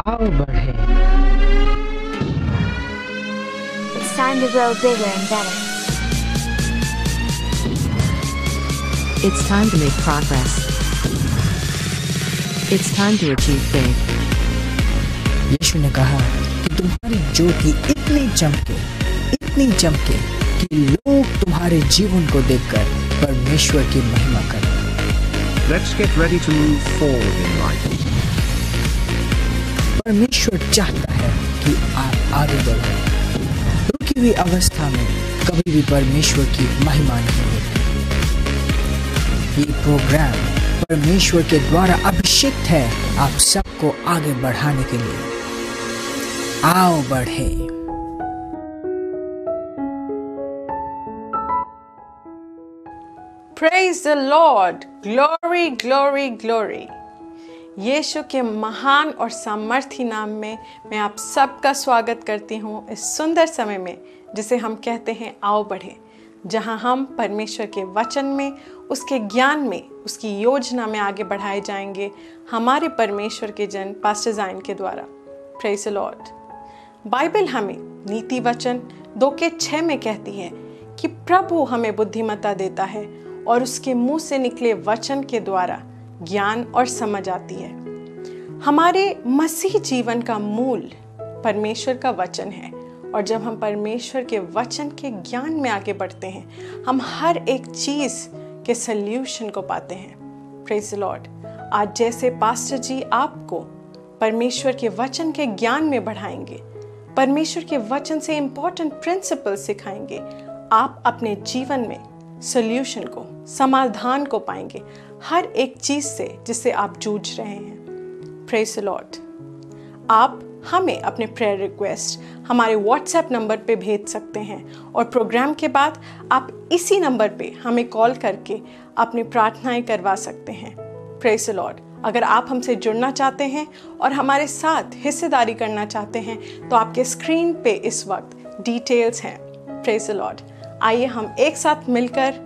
आओ बढ़े। It's time to grow bigger and better. It's time to make progress. It's time to achieve big. यीशु ने कहा कि तुम्हारी ज्योति इतनी चमके कि लोग तुम्हारे जीवन को देखकर परमेश्वर की महिमा करें। Let's get ready to move forward in life. परमेश्वर चाहता है कि आप आगे बढ़ें। रुकी हुई अवस्था में कभी भी परमेश्वर की महिमा नहीं होती। ये प्रोग्राम परमेश्वर के द्वारा अभिषेक है आप सबको आगे बढ़ाने के लिए। आओ बढ़े। Praise the Lord! Glory, glory, glory! यीशु के महान और सामर्थी नाम में मैं आप सबका स्वागत करती हूँ इस सुंदर समय में जिसे हम कहते हैं आओ बढ़े, जहाँ हम परमेश्वर के वचन में, उसके ज्ञान में, उसकी योजना में आगे बढ़ाए जाएंगे हमारे परमेश्वर के जन पास्टर ज़ाइन के द्वारा। Praise the Lord! बाइबल हमें नीति वचन 2:6 में कहती है कि प्रभु हमें बुद्धिमत्ता देता है और उसके मुंह से निकले वचन के द्वारा ज्ञान और समझ आती है। हमारे मसीह जीवन का मूल परमेश्वर का वचन है और जब हम परमेश्वर के वचन के ज्ञान में आगे बढ़ते हैं हम हर एक चीज़ के सल्यूशन को पाते हैं। Praise the Lord! आज जैसे पास्टर जी आपको परमेश्वर के वचन के ज्ञान में बढ़ाएंगे, परमेश्वर के वचन से इम्पोर्टेंट प्रिंसिपल सिखाएंगे, आप अपने जीवन में सॉल्यूशन को, समाधान को पाएंगे हर एक चीज़ से जिससे आप जूझ रहे हैं। Praise the Lord! आप हमें अपने प्रेयर रिक्वेस्ट हमारे व्हाट्सएप नंबर पे भेज सकते हैं और प्रोग्राम के बाद आप इसी नंबर पे हमें कॉल करके अपनी प्रार्थनाएं करवा सकते हैं। Praise the Lord! अगर आप हमसे जुड़ना चाहते हैं और हमारे साथ हिस्सेदारी करना चाहते हैं तो आपके स्क्रीन पे इस वक्त डिटेल्स हैं। Praise the Lord! आइए हम एक साथ मिलकर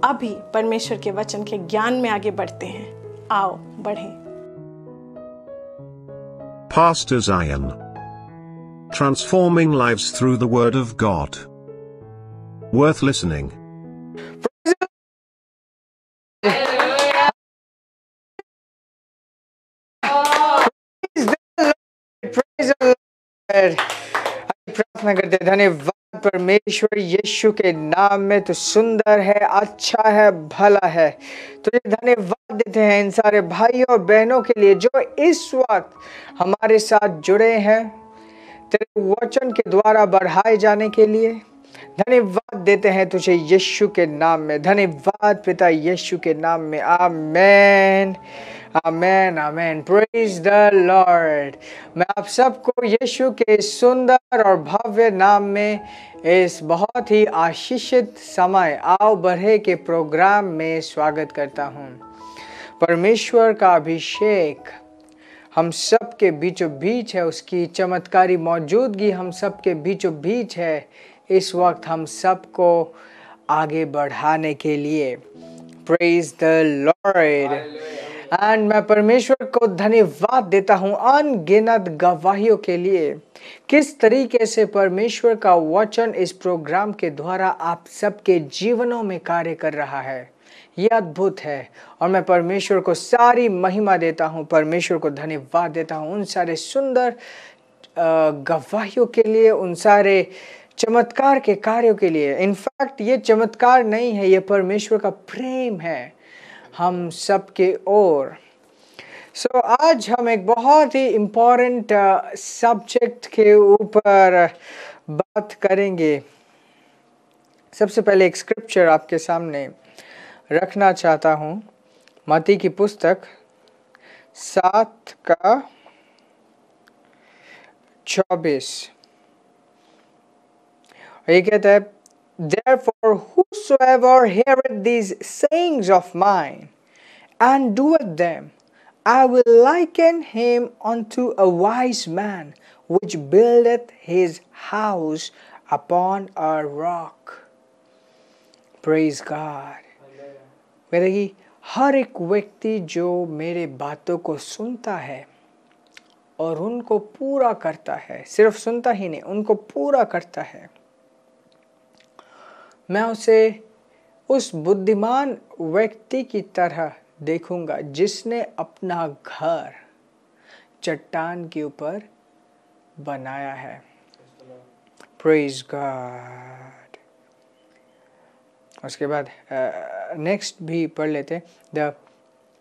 अभी परमेश्वर के वचन के ज्ञान में आगे बढ़ते हैं। आओ बढ़ें। Pastor Zion. Transforming lives through the Word of God. Worth listening. प्रार्थना करते हैं। धन्यवाद परमेश्वर, यीशु के नाम में तो सुंदर है, अच्छा है, भला है। तुझे धन्यवाद देते हैं इन सारे भाइयों और बहनों के लिए जो इस वक्त हमारे साथ जुड़े हैं तेरे वचन के द्वारा बढ़ाए जाने के लिए। धन्यवाद देते हैं तुझे यीशु के नाम में। धन्यवाद पिता यीशु के नाम में। आमेन, आमेन, आमेन। Praise the Lord. मैं आप सबको यीशु के सुंदर और भव्य नाम में इस बहुत ही आशीषित समय आओ बढ़े के प्रोग्राम में स्वागत करता हूँ। परमेश्वर का अभिषेक हम सब के बीचों बीच है, उसकी चमत्कारी मौजूदगी हम सब के बीचों बीच है इस वक्त हम सबको आगे बढ़ाने के लिए। Praise the Lord. एंड मैं परमेश्वर को धन्यवाद देता हूँ अनगिनत गवाहियों के लिए किस तरीके से परमेश्वर का वचन इस प्रोग्राम के द्वारा आप सबके जीवनों में कार्य कर रहा है। ये अद्भुत है और मैं परमेश्वर को सारी महिमा देता हूँ, परमेश्वर को धन्यवाद देता हूँ उन सारे सुंदर गवाहियों के लिए, उन सारे चमत्कार के कार्यों के लिए। इनफैक्ट ये चमत्कार नहीं है, ये परमेश्वर का प्रेम है हम सबके ओर। सो आज हम एक बहुत ही इम्पोर्टेंट सब्जेक्ट के ऊपर बात करेंगे। सबसे पहले एक स्क्रिप्चर आपके सामने रखना चाहता हूँ, मत्ती की पुस्तक 7:24। ये कहता है, Therefore whosoever heareth these sayings of mine and doeth them, I will liken him unto a wise man which buildeth his house upon a rock. Praise God. कहते कि हर एक व्यक्ति जो मेरे बातों को सुनता है और उनको पूरा करता है। सिर्फ सुनता ही नहीं, उनको पूरा करता है। मैं उसे उस बुद्धिमान व्यक्ति की तरह देखूंगा जिसने अपना घर चट्टान के ऊपर बनाया है। Praise God. उसके बाद नेक्स्ट भी पढ़ लेते हैं। The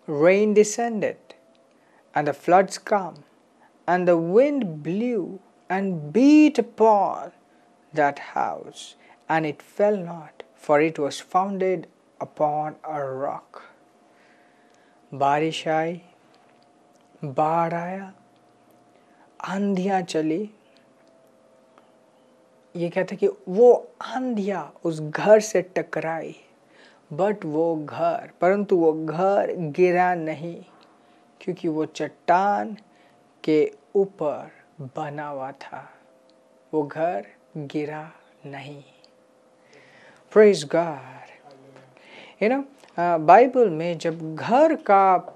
rain descended and the floods come and the wind blew and beat upon that house and it fell not, for it was founded upon a rock. बारिश आई, बाढ़ आया, आंधियां चली। ये कहते कि वो आंधियां उस घर से टकराई, परंतु वो घर गिरा नहीं, क्योंकि वो चट्टान के ऊपर बना हुआ था। वो घर गिरा नहीं। Praise God. बाइबल में जब घर का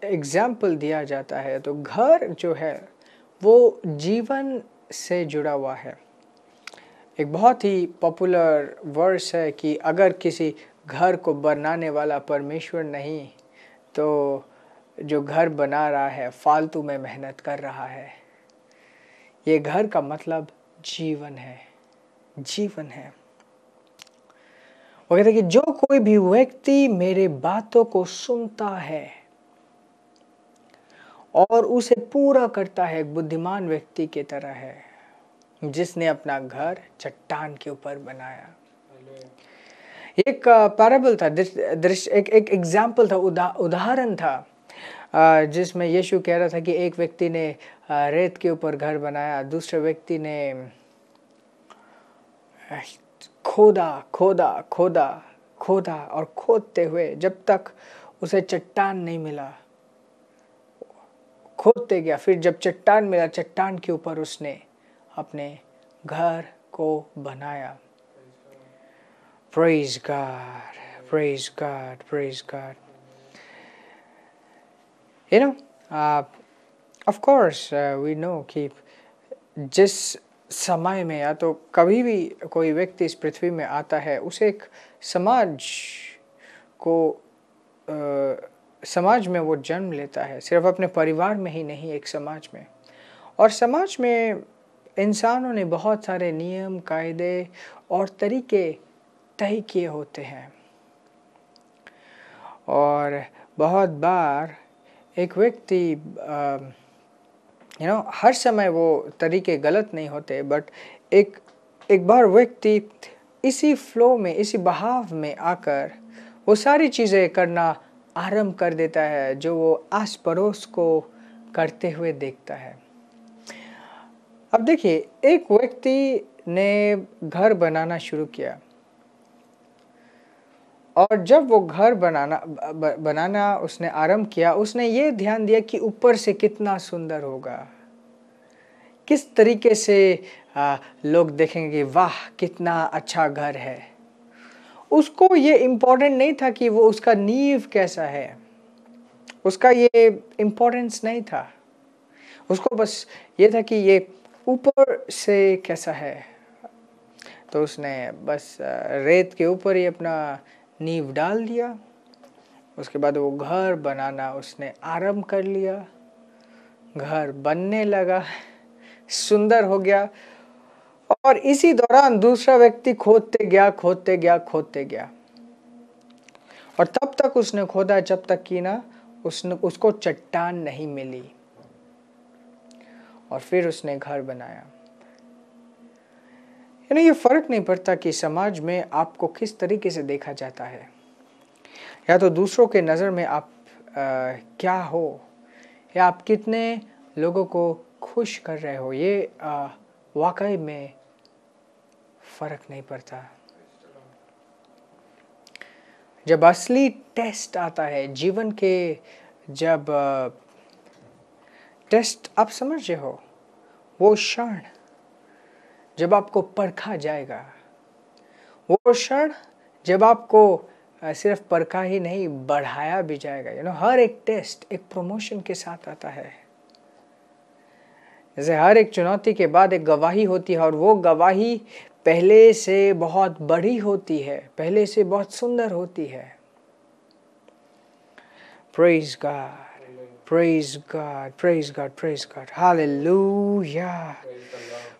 एग्जाम्पल दिया जाता है तो घर जो है वो जीवन से जुड़ा हुआ है। एक बहुत ही पॉपुलर वर्स है कि अगर किसी घर को बनाने वाला परमेश्वर नहीं तो जो घर बना रहा है फालतू में मेहनत कर रहा है। ये घर का मतलब जीवन है, जीवन है। वो कहते हैं कि जो कोई भी व्यक्ति मेरे बातों को सुनता है और उसे पूरा करता है, एक बुद्धिमान व्यक्ति की तरह है जिसने अपना घर चट्टान के ऊपर बनाया। एक पैराबल था, एक एग्जाम्पल था, उदाहरण था जिसमें यीशु कह रहा था कि एक व्यक्ति ने रेत के ऊपर घर बनाया, दूसरे व्यक्ति ने खोदा खोदा खोदा खोदा और खोदते हुए जब तक उसे चट्टान नहीं मिला खोदते गया। फिर जब चट्टान मिला, चट्टान के ऊपर उसने अपने घर को बनाया। Praise God, praise God, praise God. You know, of course we know कि जिस समय में या तो कभी भी कोई व्यक्ति इस पृथ्वी में आता है उसे एक समाज में वो जन्म लेता है। सिर्फ अपने परिवार में ही नहीं, एक समाज में। और समाज में इंसानों ने बहुत सारे नियम, कायदे और तरीके तय किए होते हैं। और बहुत बार एक व्यक्ति हर समय वो तरीके गलत नहीं होते, बट एक बार व्यक्ति इसी फ्लो में, इसी बहाव में आकर वो सारी चीज़ें करना आरंभ कर देता है जो वो आस पड़ोस को करते हुए देखता है। अब देखिए, एक व्यक्ति ने घर बनाना शुरू किया और जब वो घर बनाना उसने आरंभ किया, उसने ये ध्यान दिया कि ऊपर से कितना सुंदर होगा, किस तरीके से लोग देखेंगे कि वाह कितना अच्छा घर है। उसको ये इम्पोर्टेंट नहीं था कि वो उसका नींव कैसा है, उसका ये इम्पोर्टेंस नहीं था। उसको बस ये था कि ये ऊपर से कैसा है। तो उसने बस रेत के ऊपर ही अपना नींव डाल दिया। उसके बाद वो घर बनाना उसने आरंभ कर लिया। घर बनने लगा, सुंदर हो गया। और इसी दौरान दूसरा व्यक्ति खोदते गया और तब तक उसने खोदा जब तक कि ना उसको चट्टान नहीं मिली, और फिर उसने घर बनाया। ये फर्क नहीं पड़ता कि समाज में आपको किस तरीके से देखा जाता है, या तो दूसरों के नज़र में आप क्या हो, या आप कितने लोगों को खुश कर रहे हो। ये वाकई में फर्क नहीं पड़ता। जब असली टेस्ट आता है जीवन के, जब टेस्ट आप समझ रहे हो, वो क्षण जब आपको परखा जाएगा, वो क्षण जब आपको सिर्फ परखा ही नहीं, बढ़ाया भी जाएगा। हर एक टेस्ट एक प्रमोशन के साथ आता है। जैसे हर एक चुनौती के बाद एक गवाही होती है, और वो गवाही पहले से बहुत बड़ी होती है, पहले से बहुत सुंदर होती है। Praise God, praise God, praise God, praise God, hallelujah।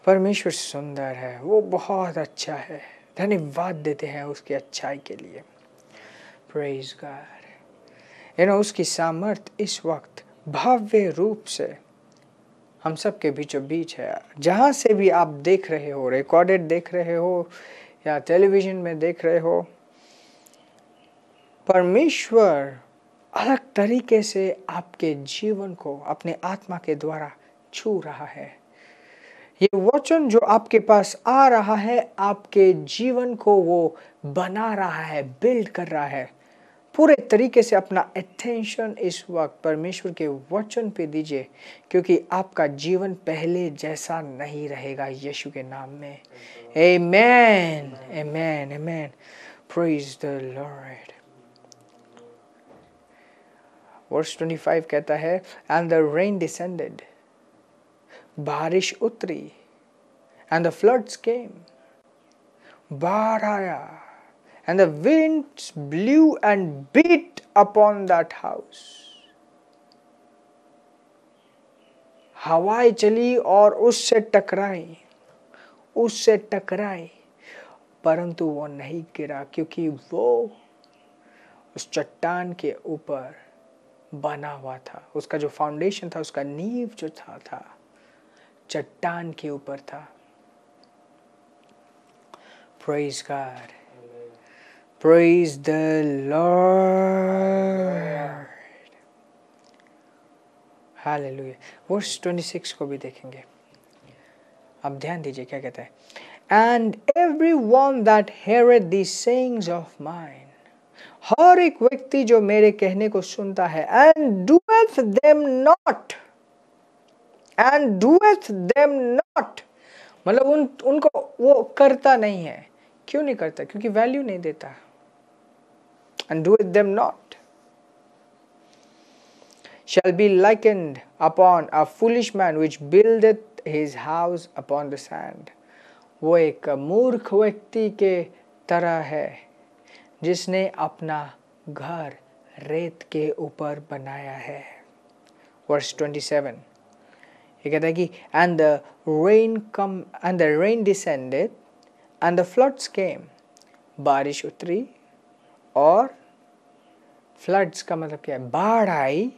परमेश्वर सुंदर है, वो बहुत अच्छा है। धन्यवाद देते हैं उसकी अच्छाई के लिए। Praise God। उसकी सामर्थ इस वक्त भव्य रूप से हम सब के बीचों बीच है। जहाँ से भी आप देख रहे हो, रिकॉर्डेड देख रहे हो या टेलीविजन में देख रहे हो, परमेश्वर अलग तरीके से आपके जीवन को अपने आत्मा के द्वारा छू रहा है। ये वचन जो आपके पास आ रहा है, आपके जीवन को वो बना रहा है, बिल्ड कर रहा है। पूरे तरीके से अपना अटेंशन इस वक्त परमेश्वर के वचन पे दीजिए, क्योंकि आपका जीवन पहले जैसा नहीं रहेगा यीशु के नाम में। आमेन, आमेन, आमेन। Praise the Lord. वर्स 25 कहता है, एंड द रेन डिसेंडेड, बारिश उतरी, एंड द फ्लड्स केम, बाढ़ आया, and the winds blew and beat upon that house। हवाएं चली और उससे टकराई, परंतु वो नहीं गिरा, क्योंकि वो उस चट्टान के ऊपर बना हुआ था। उसका जो फाउंडेशन था, उसका नींव जो था चट्टान के ऊपर था। Praise God। Praise the Lord। Hallelujah। Verse 26 को भी देखेंगे। अब ध्यान दीजिए क्या कहता है। And everyone that heareth these sayings of mine, हर एक व्यक्ति जो मेरे कहने को सुनता है, and doeth them not, मतलब उनको वो करता नहीं है। क्यों नहीं करता? क्योंकि वैल्यू नहीं देता। And doeth them not, shall be likened upon a foolish man which buildeth his house upon the sand। वो एक मूर्ख व्यक्ति के तरह है जिसने अपना घर रेत के ऊपर बनाया है। वर्स 27 ये कहता है कि and the rain descended and the floods came, बारिश उतरी और फ्लड्स का मतलब क्या है? बाढ़ आई,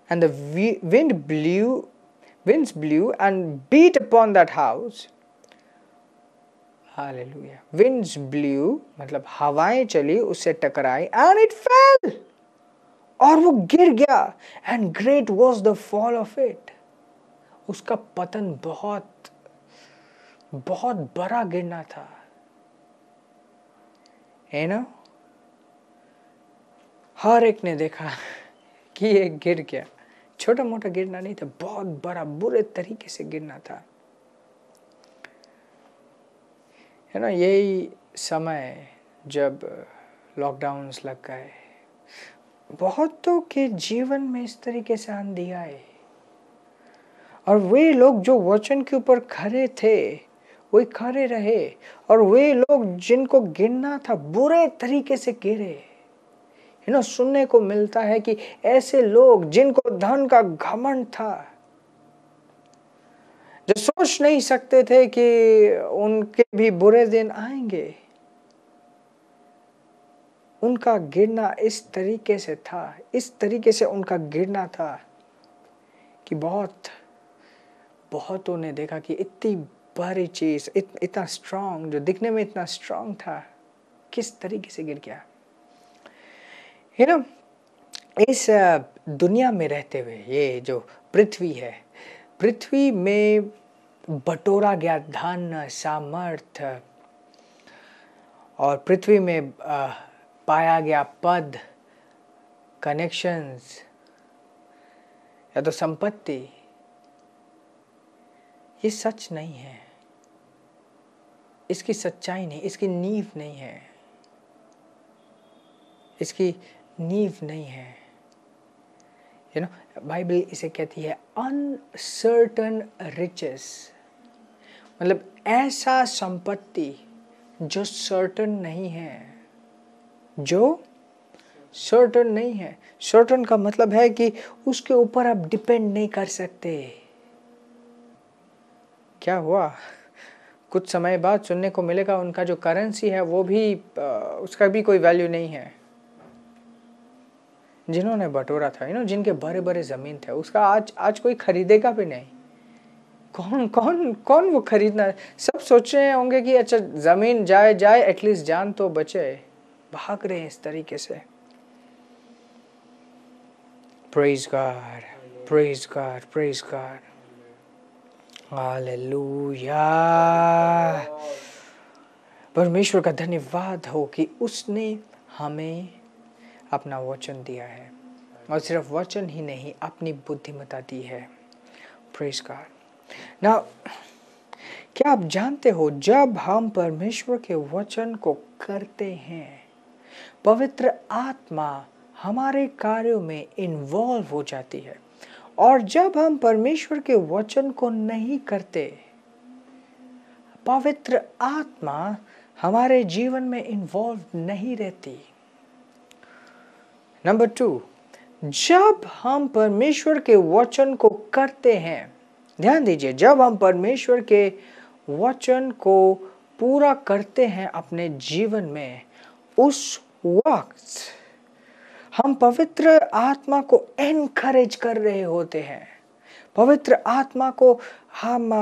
and the winds blew and beat upon that house। Hallelujah. winds blew मतलब हवाएं चली, उससे टकराई, and it fell, और वो गिर गया, and great was the fall of it। उसका पतन बहुत बड़ा गिरना था, है ना। हर एक ने देखा कि ये गिर गया। छोटा मोटा गिरना नहीं था, बहुत बड़ा बुरे तरीके से गिरना था, है ना। यही समय जब लॉकडाउन्स लग गए, बहुतों के जीवन में इस तरीके से आंधी आए, और वे लोग जो वचन के ऊपर खड़े थे वे खड़े रहे, और वे लोग जिनको गिरना था बुरे तरीके से गिरे। सुनने को मिलता है कि ऐसे लोग जिनको धन का घमंड था, जो सोच नहीं सकते थे कि उनके भी बुरे दिन आएंगे, उनका गिरना इस तरीके से था, इस तरीके से उनका गिरना था कि बहुतों ने देखा कि इतनी बड़ी चीज, इतना स्ट्रांग, जो दिखने में इतना स्ट्रांग था, किस तरीके से गिर गया। इस दुनिया में रहते हुए ये जो पृथ्वी है, पृथ्वी में बटोरा गया धन, सामर्थ्य, और पृथ्वी में पाया गया पद, कनेक्शंस या तो संपत्ति, ये सच नहीं है। इसकी सच्चाई नहीं, इसकी नींव नहीं है। इसकी नींव नहीं है। बाइबल इसे कहती है अनसर्टन रिचेस, मतलब ऐसा संपत्ति जो सर्टन नहीं है, जो सर्टन नहीं है। सर्टन का मतलब है कि उसके ऊपर आप डिपेंड नहीं कर सकते। क्या हुआ, कुछ समय बाद सुनने को मिलेगा उनका जो करेंसी है वो भी उसका भी कोई वैल्यू नहीं है। जिन्होंने बटोरा था, जिनके बड़े बड़े जमीन थे, उसका आज कोई खरीदेगा भी नहीं। कौन कौन कौन वो खरीदना। सब सोच रहे होंगे कि अच्छा जमीन जाए एटलीस्ट जान तो बचे। भाग रहे हैं इस तरीके से। Praise God, praise God, praise God, hallelujah. परमेश्वर का धन्यवाद हो कि उसने हमें अपना वचन दिया है, और सिर्फ वचन ही नहीं, अपनी बुद्धिमत्ता दी है। Praise God. नाउ क्या आप जानते हो, जब हम परमेश्वर के वचन को करते हैं, पवित्र आत्मा हमारे कार्यों में इन्वॉल्व हो जाती है। और जब हम परमेश्वर के वचन को नहीं करते, पवित्र आत्मा हमारे जीवन में इन्वॉल्व नहीं रहती। नंबर 2, जब हम परमेश्वर के वचन को करते हैं, ध्यान दीजिए, जब हम परमेश्वर के वचन को पूरा करते हैं अपने जीवन में, उस वक्त हम पवित्र आत्मा को एनकरेज कर रहे होते हैं। पवित्र आत्मा को हम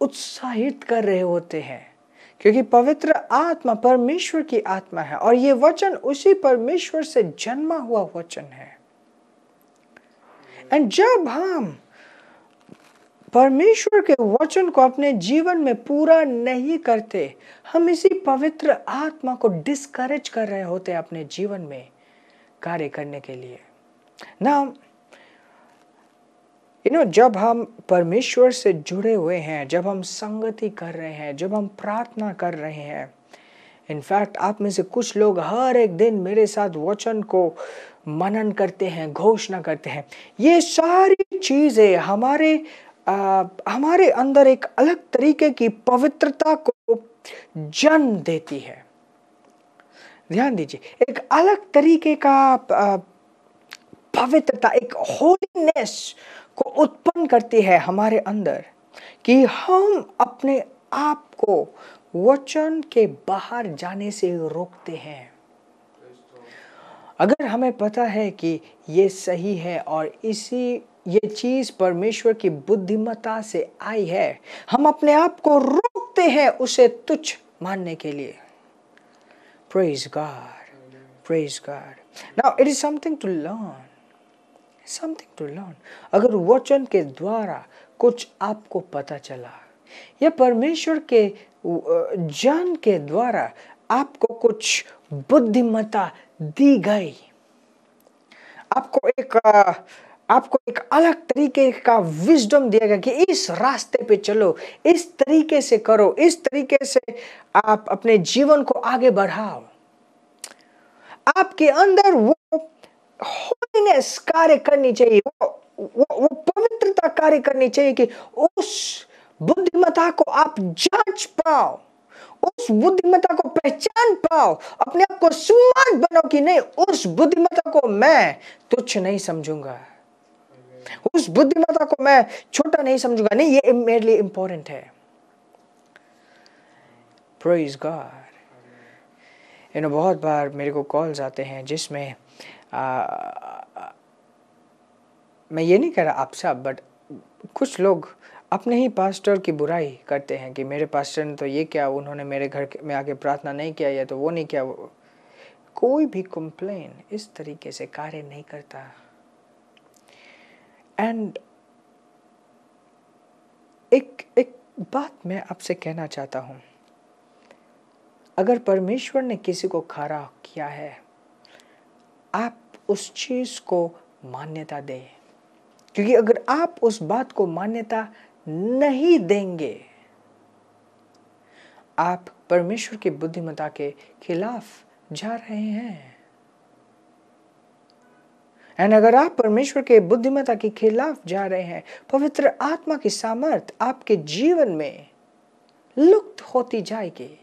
उत्साहित कर रहे होते हैं, क्योंकि पवित्र आत्मा परमेश्वर की आत्मा है और ये वचन उसी परमेश्वर से जन्मा हुआ वचन है। एंड जब हम परमेश्वर के वचन को अपने जीवन में पूरा नहीं करते, हम इसी पवित्र आत्मा को डिस्करेज कर रहे होते हैं अपने जीवन में कार्य करने के लिए ना। जब हम परमेश्वर से जुड़े हुए हैं, जब हम संगति कर रहे हैं, जब हम प्रार्थना कर रहे हैं, इनफैक्ट आप में से कुछ लोग हर एक दिन मेरे साथ वचन को मनन करते हैं, घोषणा करते हैं, ये सारी चीजें हमारे अंदर एक अलग तरीके की पवित्रता को जन्म देती है। ध्यान दीजिए, एक अलग तरीके का पवित्रता, एक होलीनेस को उत्पन्न करती है हमारे अंदर, कि हम अपने आप को वचन के बाहर जाने से रोकते हैं। अगर हमें पता है कि ये सही है और ये चीज परमेश्वर की बुद्धिमत्ता से आई है, हम अपने आप को रोकते हैं उसे तुच्छ मानने के लिए। Praise God, praise God. Now it is something to learn. Something to learn. अगर वचन के द्वारा कुछ आपको पता चला, या परमेश्वर के ज्ञान के द्वारा आपको कुछ बुद्धिमत्ता दी गई, आपको एक अलग तरीके का विजडम दिया गया कि इस रास्ते पे चलो, इस तरीके से करो, इस तरीके से आप अपने जीवन को आगे बढ़ाओ, आपके अंदर वो होलीनेस कार्य करनी चाहिए, वो पवित्रता कार्य करनी चाहिए कि उस बुद्धिमत्ता को आप जांच पाओ, उस बुद्धिमत्ता को पहचान पाओ, अपने आप को स्मार्ट बनाओ कि नहीं, उस बुद्धिमत्ता को मैं तुच्छ नहीं समझूंगा, उस बुद्धिमत्ता को मैं छोटा नहीं समझूंगा, नहीं ये मेरे लिए इंपॉर्टेंट है। Praise God. बहुत बार मेरे को कॉल्स आते हैं जिसमें मैं ये नहीं कह रहा आप सब, बट कुछ लोग अपने ही पास्टर की बुराई करते हैं कि मेरे पास्टर ने तो ये किया, उन्होंने मेरे घर में आके प्रार्थना नहीं किया, या तो वो नहीं किया। कोई भी कंप्लेन इस तरीके से कार्य नहीं करता। एंड एक बात मैं आपसे कहना चाहता हूं, अगर परमेश्वर ने किसी को खरा किया है, आप उस चीज को मान्यता दें, क्योंकि अगर आप उस बात को मान्यता नहीं देंगे, आप परमेश्वर की बुद्धिमत्ता के खिलाफ जा रहे हैं। एंड अगर आप परमेश्वर के बुद्धिमत्ता के खिलाफ जा रहे हैं, पवित्र आत्मा की सामर्थ आपके जीवन में लुप्त होती जाएगी।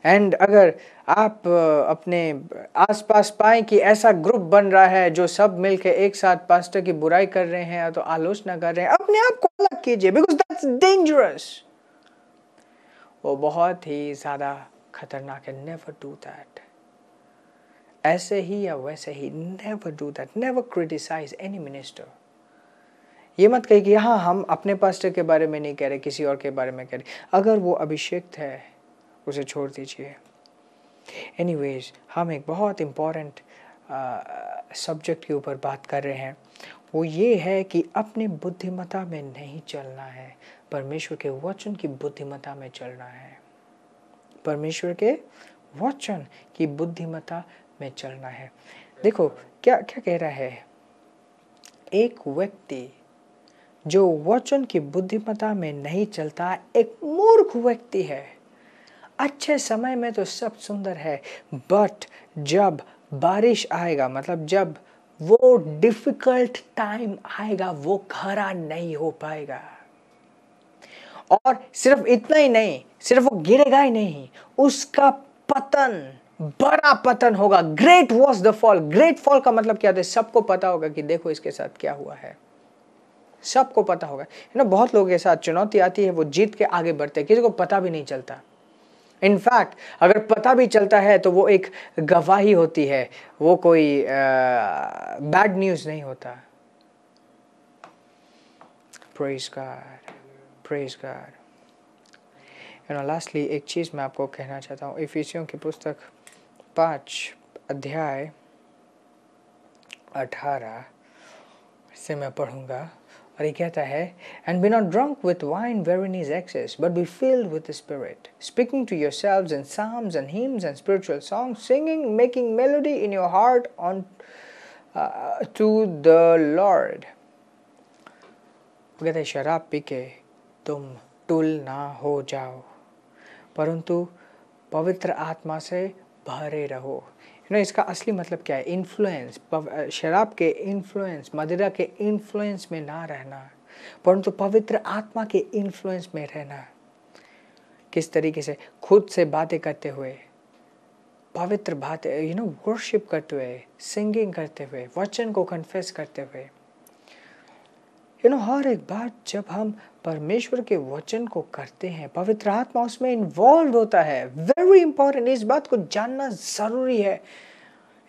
एंड अगर आप अपने आसपास पाएं कि ऐसा ग्रुप बन रहा है जो सब मिलके एक साथ पास्टर की बुराई कर रहे हैं या तो आलोचना कर रहे हैं, अपने आप को अलग कीजिए, बिकॉज दैट्स डेंजरस। वो बहुत ही ज्यादा खतरनाक है। Never do that. ऐसे ही या वैसे ही, never do that. Never criticise any minister. ये मत कहिए कि हाँ हम अपने पास्टर के बारे में नहीं कह रहे, किसी और के बारे में कह रहे। अगर वो अभिषेक्त है उसे छोड़ दीजिए। एनीवेज, हम एक बहुत इम्पॉर्टेंट सब्जेक्ट के ऊपर बात कर रहे हैं। वो ये है कि अपनी बुद्धिमत्ता में नहीं चलना है, परमेश्वर के वचन की बुद्धिमत्ता में चलना है। परमेश्वर के वचन की बुद्धिमत्ता में चलना है। देखो क्या क्या कह रहा है, एक व्यक्ति जो वचन की बुद्धिमत्ता में नहीं चलता एक मूर्ख व्यक्ति है। अच्छे समय में तो सब सुंदर है, बट जब बारिश आएगा, मतलब जब वो डिफिकल्ट टाइम आएगा, वो खड़ा नहीं हो पाएगा। और सिर्फ इतना ही नहीं, सिर्फ वो गिरेगा ही नहीं, उसका पतन, बड़ा पतन होगा। Great was the fall. Great fall का मतलब क्या होता है? सबको पता होगा कि देखो इसके साथ क्या हुआ है, सबको पता होगा। बहुत लोगों के साथ चुनौती आती है, वो जीत के आगे बढ़ते हैं, किसी को पता भी नहीं चलता। इनफैक्ट अगर पता भी चलता है तो वो एक गवाही होती है, वो कोई बैड न्यूज़ नहीं होता। Praise God, praise God. Lastly एक चीज़ मैं आपको कहना चाहता हूँ। इफिसियों की पुस्तक 5 अध्याय 18 से मैं पढ़ूंगा, और ये कहता है, and be not drunk with wine wherein is excess, but be filled with the Spirit, speaking to yourselves in psalms and hymns and spiritual songs, singing, making melody in your heart to the Lord. वो कहता है शराब P के तुम tool ना हो जाओ, परंतु पवित्र आत्मा से भरे रहो। इसका असली मतलब क्या है? इन्फ्लुएंस, शराब के इन्फ्लुएंस, मदिरा के इन्फ्लुएंस में ना रहना, परंतु पवित्र आत्मा के इन्फ्लुएंस में रहना। किस तरीके से? खुद से बातें करते हुए, पवित्र बातें, वर्शिप करते हुए, सिंगिंग करते हुए, वचन को कन्फेस करते हुए। हर एक बात जब हम परमेश्वर के वचन को करते हैं, पवित्र आत्मा उसमें इन्वॉल्व होता है। वेरी इंपॉर्टेंट, इस बात को जानना जरूरी है।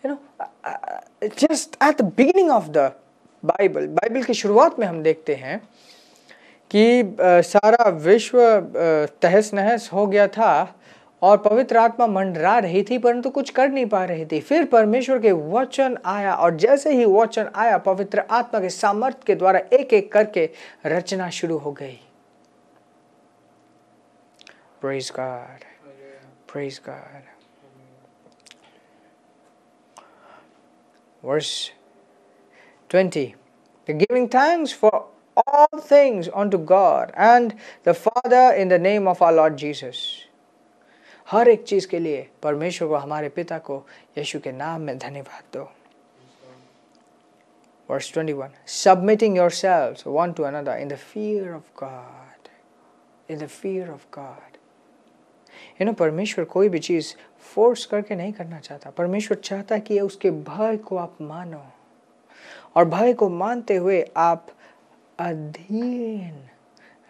Just at the beginning of the Bible की शुरुआत में हम देखते हैं कि सारा विश्व तहस नहस हो गया था और पवित्र आत्मा मंडरा रही थी, परंतु कुछ कर नहीं पा रही थी। फिर परमेश्वर के वचन आया, और जैसे ही वचन आया, पवित्र आत्मा के सामर्थ्य के द्वारा एक एक करके रचना शुरू हो गई। Praise God, praise God. Verse 20, giving thanks for all things unto God and the Father in the name of our Lord Jesus. हर एक चीज के लिए परमेश्वर को, हमारे पिता को यीशु के नाम में धन्यवाद दो। Verse 21, submitting yourselves one to another in the fear of God. In the fear of God. परमेश्वर कोई भी चीज फोर्स करके नहीं करना चाहता। परमेश्वर चाहता है कि उसके भय को आप मानो, और भय को मानते हुए आप अधीन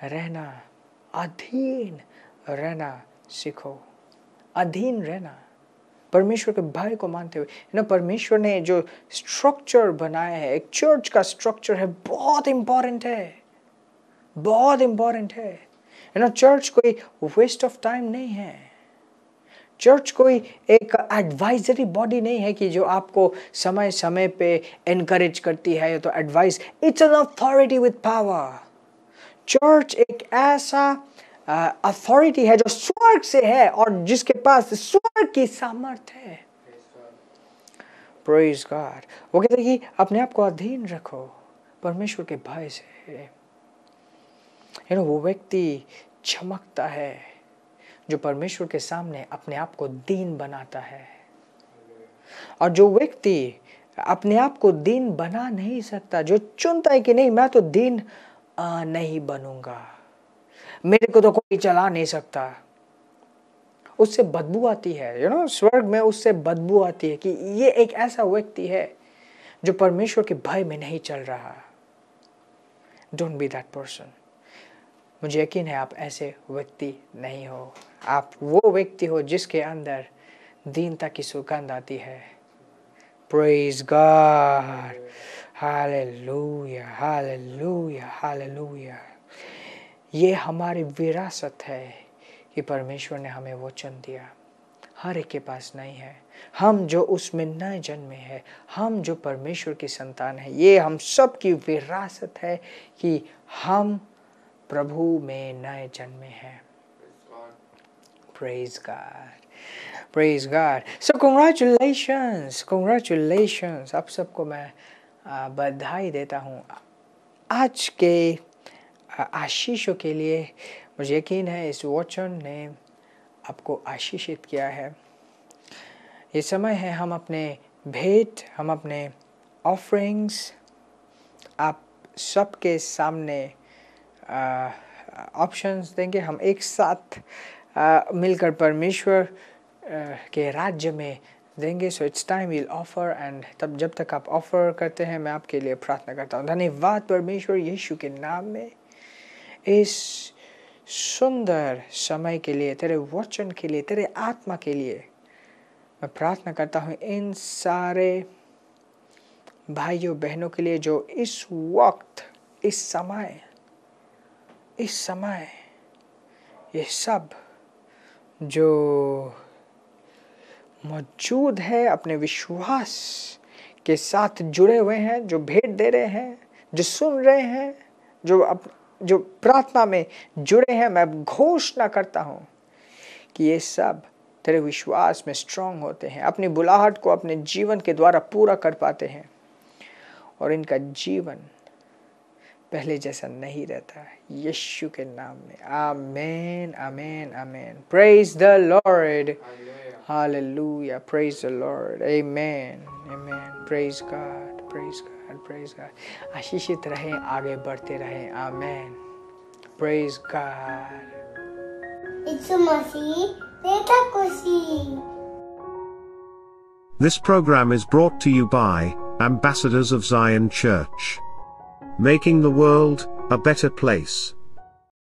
रहना सीखो। अधीन रहना, परमेश्वर के भय को मानते हुए। परमेश्वर ने जो स्ट्रक्चर बनाया है, एक चर्च का स्ट्रक्चर है, बहुत इंपॉर्टेंट है, बहुत इंपॉर्टेंट है। चर्च कोई वेस्ट ऑफ टाइम नहीं है। चर्च कोई एक एडवाइजरी बॉडी नहीं है कि जो आपको समय समय पे एनकरेज करती है तो advice. It's an authority with power. Church एक ऐसा अथॉरिटी है जो स्वर्ग से है और जिसके पास स्वर्ग की सामर्थ्य है। Praise God. वो कहते हैं कि अपने आप को अधीन रखो परमेश्वर के भय से। वो व्यक्ति चमकता है जो परमेश्वर के सामने अपने आप को दीन बनाता है। और जो व्यक्ति अपने आप को दीन बना नहीं सकता, जो चुनता है कि नहीं मैं तो दीन नहीं बनूंगा, मेरे को तो कोई चला नहीं सकता, उससे बदबू आती है। स्वर्ग में उससे बदबू आती है कि ये एक ऐसा व्यक्ति है जो परमेश्वर के भय में नहीं चल रहा। Don't be that person. मुझे यकीन है आप ऐसे व्यक्ति नहीं हो। आप वो व्यक्ति हो जिसके अंदर दीनता की सुगंध आती है। Praise God, hallelujah, hallelujah, hallelujah. ये हमारी विरासत है कि परमेश्वर ने हमें वो चुन दिया। हर एक के पास नहीं है। हम जो उसमें नए जन्मे हैं, हम जो परमेश्वर की संतान है, ये हम सब की विरासत है कि हम प्रभु में नए जन्मे हैं। Praise God, praise God. So congratulations, congratulations. आप सबको मैं बधाई देता हूँ आज के आशीषों के लिए। मुझे यकीन है इस वचन ने आपको आशीषित किया है। ये समय है हम अपने भेंट, हम अपने ऑफरिंग्स आप सबके सामने ऑप्शंस देंगे। हम एक साथ मिलकर परमेश्वर के राज्य में देंगे। So it's time will offer. And तब जब तक आप ऑफर करते हैं मैं आपके लिए प्रार्थना करता हूँ। धन्यवाद परमेश्वर यीशु के नाम में इस सुंदर समय के लिए, तेरे वचन के लिए, तेरे आत्मा के लिए मैं प्रार्थना करता हूँ। इन सारे भाइयों बहनों के लिए जो इस वक्त, इस समय ये सब जो मौजूद है अपने विश्वास के साथ जुड़े हुए हैं, जो भेंट दे रहे हैं, जो सुन रहे हैं, जो प्रार्थना में जुड़े हैं, मैं घोषणा करता हूँ कि ये सब तेरे विश्वास में स्ट्रांग होते हैं, अपनी बुलाहट को अपने जीवन के द्वारा पूरा कर पाते हैं और इनका जीवन पहले जैसा नहीं रहता। यीशु के नाम में आमेन, आमेन, आमेन। Praise the Lord, hallelujah, praise the Lord, आमेन, आमेन। Praise God, praise God, praise God. आशीषित रहें, आगे बढ़ते रहें। आमेन। Praise God. यीशु मसीह देता खुशी। This program is brought to you by Ambassadors of Zion Church, making the world a better place.